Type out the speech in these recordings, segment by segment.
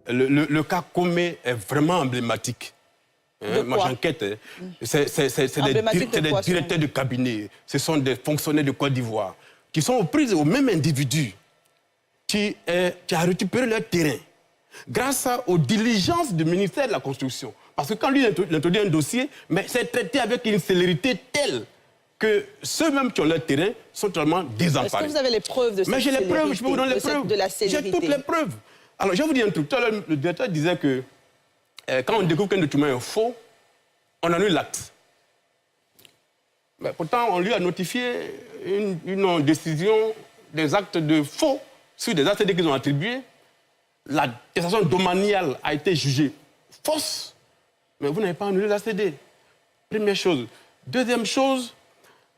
le cas Comé est vraiment emblématique. Moi, j'enquête. C'est des directeurs de cabinet, ce sont des fonctionnaires de Côte d'Ivoire qui sont aux prises au même individu qui a récupéré leur terrain grâce aux diligences du ministère de la Construction. Parce que quand lui introduit un dossier, mais c'est traité avec une célérité telle que ceux-mêmes qui ont leur terrain sont totalement désemparés. Est-ce que vous avez les preuves de cette Mais j'ai les preuves, je peux vous donner les preuves. J'ai toutes les preuves. Alors, je vais vous dire un truc. Tout à l'heure, le directeur disait que quand on découvre qu'un document est faux, on annule l'acte. Mais pourtant, on lui a notifié une décision des actes de faux sur des ACD qu'ils ont attribués. La décision domaniale a été jugée fausse, mais vous n'avez pas annulé l'ACD. Première chose. Deuxième chose,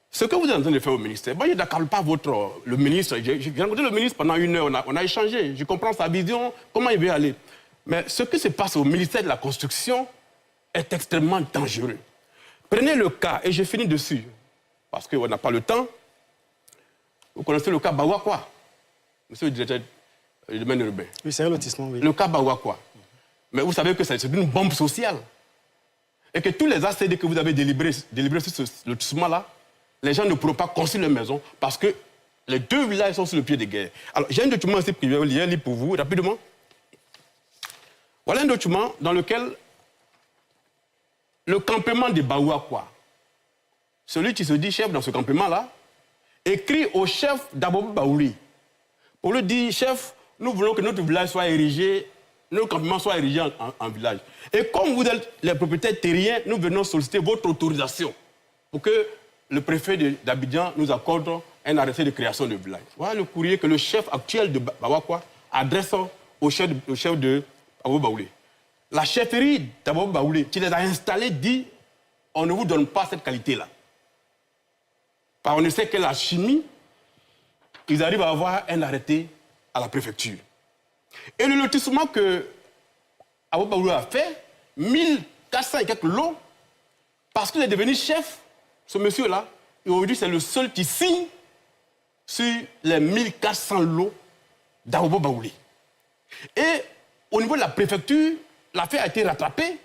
ce que vous êtes en train de faire au ministère, moi je n'accable pas le ministre. J'ai rencontré le ministre pendant 1 heure, on a échangé. Je comprends sa vision, comment il veut aller. Mais ce qui se passe au ministère de la Construction est extrêmement dangereux. Prenez le cas, et je finis dessus, parce qu'on n'a pas le temps. Vous connaissez le cas Bawakwa, monsieur le directeur du domaine urbain. Oui, c'est un lotissement, oui. Le cas Bawakwa. Mais vous savez que c'est une bombe sociale. Et que tous les ACD que vous avez délibérés sur ce lotissement-là, les gens ne pourront pas construire leur maison parce que les 2 villages sont sur le pied de guerre. Alors, j'ai un document ici que je vais lire pour vous, rapidement. Voilà un document dans lequel le campement de Bawakwa, celui qui se dit chef dans ce campement-là, écrit au chef d'Abobo Baouli pour lui dire, chef, nous voulons que notre village soit érigé, notre campement soit érigé en village. Et comme vous êtes les propriétaires terriens, nous venons solliciter votre autorisation pour que le préfet d'Abidjan nous accorde un arrêté de création de village. Voilà le courrier que le chef actuel de Bawakwa adresse au chef de Abobo Baouli. La chefferie d'Abobo Baouli, qui les a installés, dit on ne vous donne pas cette qualité-là. Parce qu'on ne sait que la chimie, ils arrivent à avoir un arrêté à la préfecture. Et le lotissement que Abobo Baouli a fait, 1400 et quelques lots, parce qu'il est devenu chef, ce monsieur-là, et aujourd'hui c'est le seul qui signe sur les 1400 lots d'Abobo Baouli. Et au niveau de la préfecture, l'affaire a été rattrapée.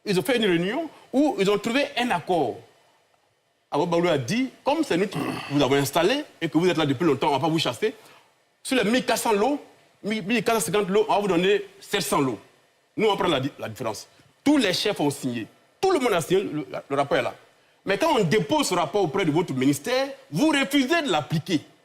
Ils ont fait une réunion où ils ont trouvé un accord. Abobo Baouli a dit, comme c'est nous qui vous avons installé et que vous êtes là depuis longtemps, on ne va pas vous chasser, sur les 1400 lots, 1450 lots, on va vous donner 700 lots. Nous, on prend la différence. Tous les chefs ont signé. Tout le monde a signé, le rapport est là. Mais quand on dépose ce rapport auprès de votre ministère, vous refusez de l'appliquer.